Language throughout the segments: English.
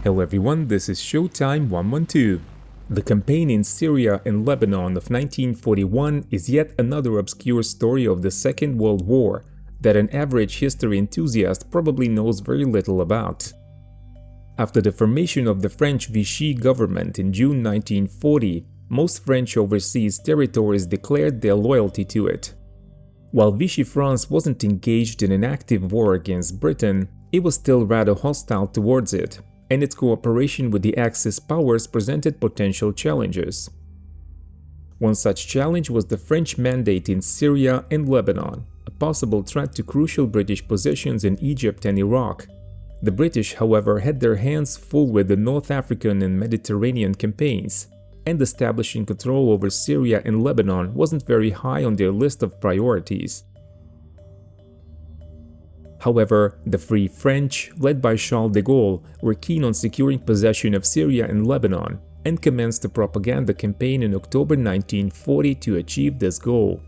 Hello everyone, this is Showtime 112. The campaign in Syria and Lebanon of 1941 is yet another obscure story of the Second World War that an average history enthusiast probably knows very little about. After the formation of the French Vichy government in June 1940, most French overseas territories declared their loyalty to it. While Vichy France wasn't engaged in an active war against Britain, it was still rather hostile towards it, and its cooperation with the Axis powers presented potential challenges. One such challenge was the French mandate in Syria and Lebanon, a possible threat to crucial British positions in Egypt and Iraq. The British, however, had their hands full with the North African and Mediterranean campaigns, and establishing control over Syria and Lebanon wasn't very high on their list of priorities. However, the Free French, led by Charles de Gaulle, were keen on securing possession of Syria and Lebanon, and commenced a propaganda campaign in October 1940 to achieve this goal.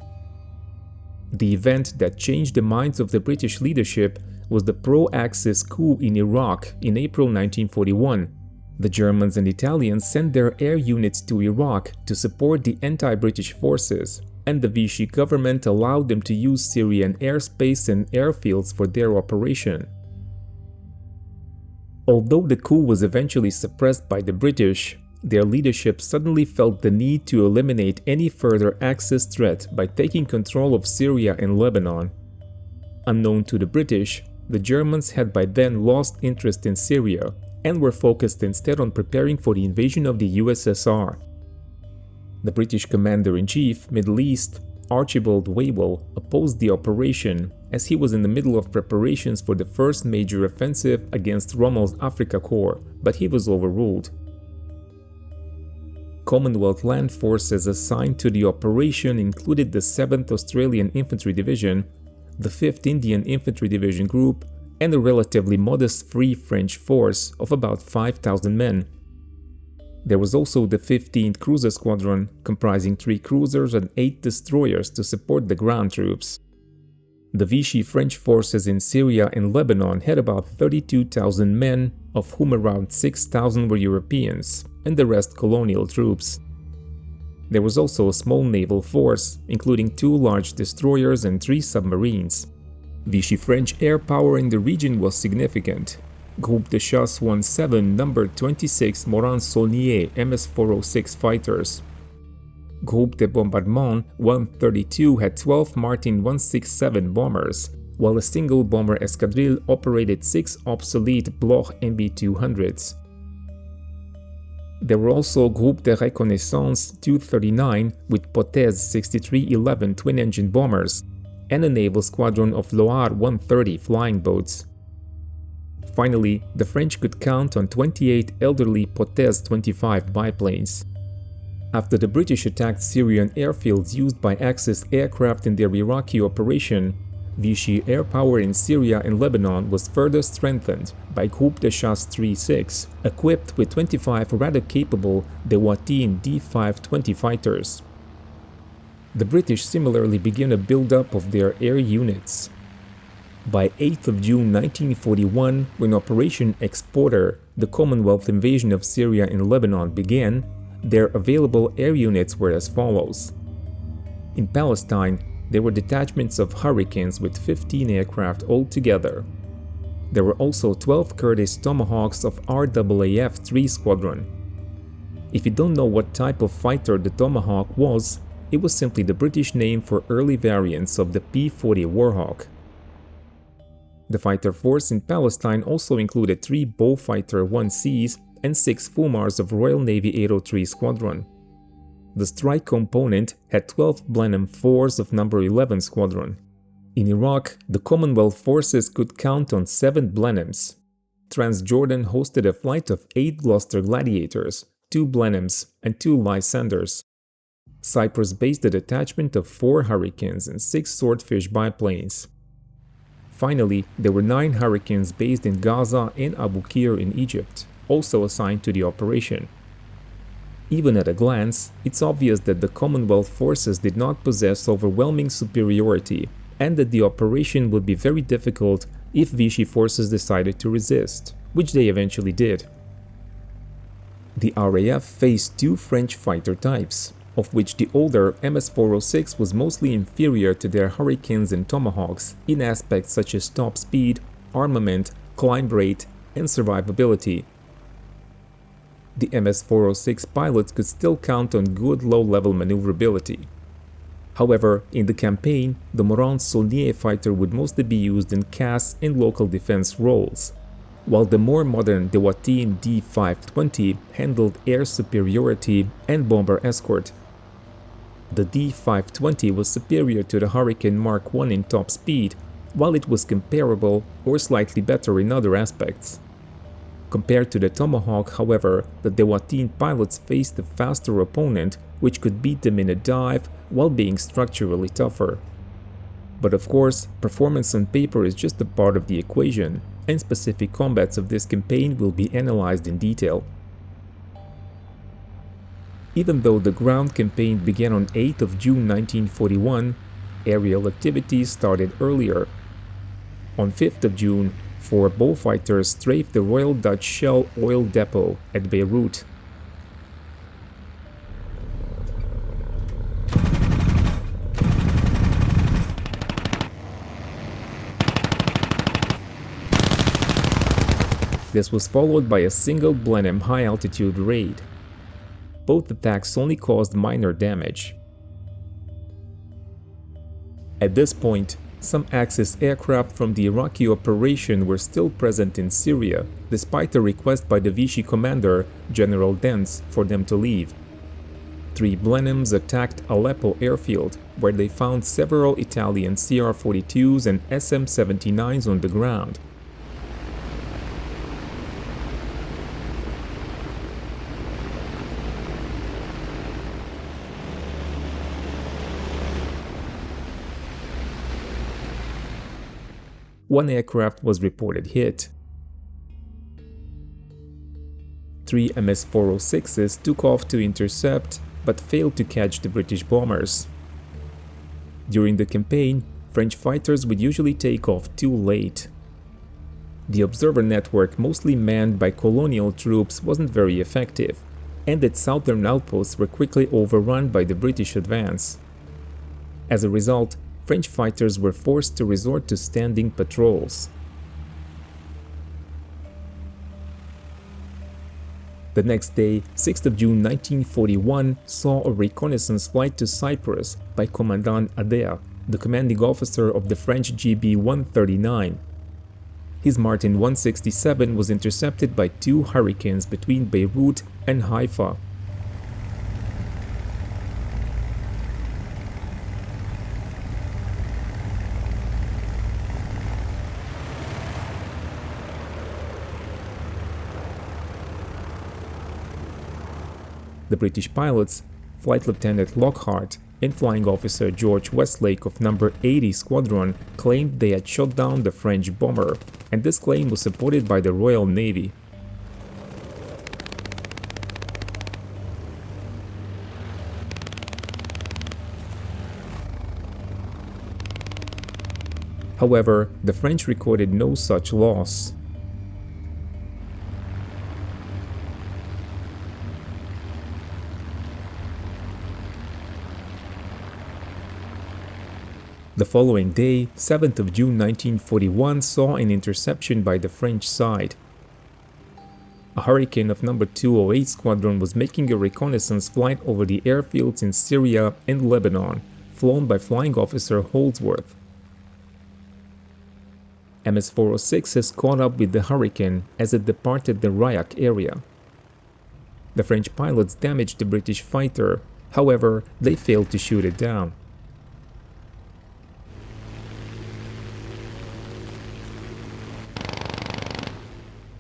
The event that changed the minds of the British leadership was the pro-Axis coup in Iraq in April 1941. The Germans and Italians sent their air units to Iraq to support the anti-British forces, and the Vichy government allowed them to use Syrian airspace and airfields for their operation. Although the coup was eventually suppressed by the British, their leadership suddenly felt the need to eliminate any further Axis threat by taking control of Syria and Lebanon. Unknown to the British, the Germans had by then lost interest in Syria and were focused instead on preparing for the invasion of the USSR. The British Commander-in-Chief, Middle East, Archibald Wavell, opposed the operation as he was in the middle of preparations for the first major offensive against Rommel's Afrika Korps, but he was overruled. Commonwealth land forces assigned to the operation included the 7th Australian Infantry Division, the 5th Indian Infantry Division Group, and a relatively modest Free French force of about 5,000 men. There was also the 15th Cruiser Squadron, comprising 3 cruisers and 8 destroyers to support the ground troops. The Vichy French forces in Syria and Lebanon had about 32,000 men, of whom around 6,000 were Europeans, and the rest colonial troops. There was also a small naval force, including 2 large destroyers and 3 submarines. Vichy French air power in the region was significant. Groupe de Chasse 17 numbered 26 Morane-Saulnier MS.406 fighters. Groupe de Bombardement 132 had 12 Martin 167 bombers, while a single bomber escadrille operated 6 obsolete Bloch MB200s. There were also Groupe de Reconnaissance 239 with Potez 6311 twin-engine bombers, and a naval squadron of Loire 130 flying boats. Finally, the French could count on 28 elderly Potez 25 biplanes. After the British attacked Syrian airfields used by Axis aircraft in their Iraqi operation, Vichy air power in Syria and Lebanon was further strengthened by Groupe de Chasse 36, equipped with 25 rather capable Dewoitine D.520 fighters. The British similarly began a build-up of their air units. By 8th of June 1941, when Operation Exporter, the Commonwealth invasion of Syria and Lebanon, began, their available air units were as follows. In Palestine, there were detachments of Hurricanes with 15 aircraft altogether. There were also 12 Curtiss Tomahawks of RAAF 3 Squadron. If you don't know what type of fighter the Tomahawk was, it was simply the British name for early variants of the P-40 Warhawk. The fighter force in Palestine also included 3 Beaufighter 1Cs and 6 Fumars of Royal Navy 803 Squadron. The strike component had 12 Blenheim 4s of No. 11 Squadron. In Iraq, the Commonwealth forces could count on 7 Blenheims. Transjordan hosted a flight of 8 Gloucester Gladiators, 2 Blenheims, and 2 Lysanders. Cyprus based a detachment of 4 Hurricanes and 6 Swordfish biplanes. Finally, there were 9 Hurricanes based in Gaza and Abu Qir in Egypt, also assigned to the operation. Even at a glance, it's obvious that the Commonwealth forces did not possess overwhelming superiority, and that the operation would be very difficult if Vichy forces decided to resist, which they eventually did. The RAF faced two French fighter types, of which the older MS-406 was mostly inferior to their Hurricanes and Tomahawks in aspects such as top speed, armament, climb rate, and survivability. The MS-406 pilots could still count on good low-level maneuverability. However, in the campaign, the Morand-Saulnier fighter would mostly be used in CAS and local defense roles, while the more modern Dewoitine D.520 handled air superiority and bomber escort. The D.520 was superior to the Hurricane Mark I in top speed, while it was comparable or slightly better in other aspects. Compared to the Tomahawk, however, the Dewoitine pilots faced a faster opponent which could beat them in a dive while being structurally tougher. But of course, performance on paper is just a part of the equation, and specific combats of this campaign will be analyzed in detail. Even though the ground campaign began on 8th of June 1941, aerial activities started earlier. On 5th of June, 4 Beaufighters strafed the Royal Dutch Shell oil depot at Beirut. This was followed by a single Blenheim high-altitude raid. Both attacks only caused minor damage. At this point, some Axis aircraft from the Iraqi operation were still present in Syria, despite a request by the Vichy commander, General Dentz, for them to leave. 3 Blenheims attacked Aleppo airfield, where they found several Italian CR-42s and SM-79s on the ground. One aircraft was reported hit. 3 MS-406s took off to intercept, but failed to catch the British bombers. During the campaign, French fighters would usually take off too late. The observer network, mostly manned by colonial troops, wasn't very effective, and its southern outposts were quickly overrun by the British advance. As a result, French fighters were forced to resort to standing patrols. The next day, 6th of June 1941, saw a reconnaissance flight to Cyprus by Commandant Adair, the commanding officer of the French GB-139. His Martin 167 was intercepted by 2 Hurricanes between Beirut and Haifa. The British pilots, Flight Lieutenant Lockhart and Flying Officer George Westlake of No. 80 Squadron, claimed they had shot down the French bomber, and this claim was supported by the Royal Navy. However, the French recorded no such loss. The following day, 7th of June 1941, saw an interception by the French side. A Hurricane of No. 208 Squadron was making a reconnaissance flight over the airfields in Syria and Lebanon, flown by Flying Officer Holdsworth. MS-406s caught up with the Hurricane as it departed the Rayak area. The French pilots damaged the British fighter, however, they failed to shoot it down.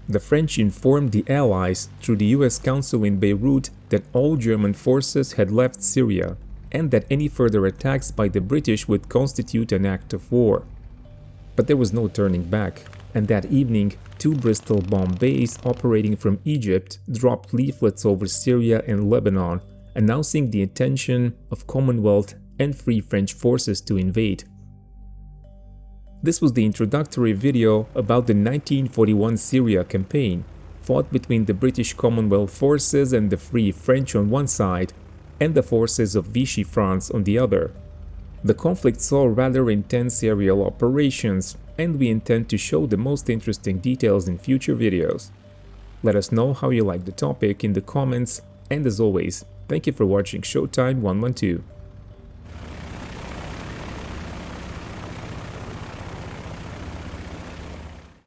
The French informed the Allies through the US Consul in Beirut that all German forces had left Syria and that any further attacks by the British would constitute an act of war. But there was no turning back, and that evening, 2 Bristol bomb bays operating from Egypt dropped leaflets over Syria and Lebanon, announcing the intention of Commonwealth and Free French forces to invade. This was the introductory video about the 1941 Syria campaign, fought between the British Commonwealth forces and the Free French on one side, and the forces of Vichy France on the other. The conflict saw rather intense aerial operations, and we intend to show the most interesting details in future videos. Let us know how you like the topic in the comments, and as always, thank you for watching Showtime 112.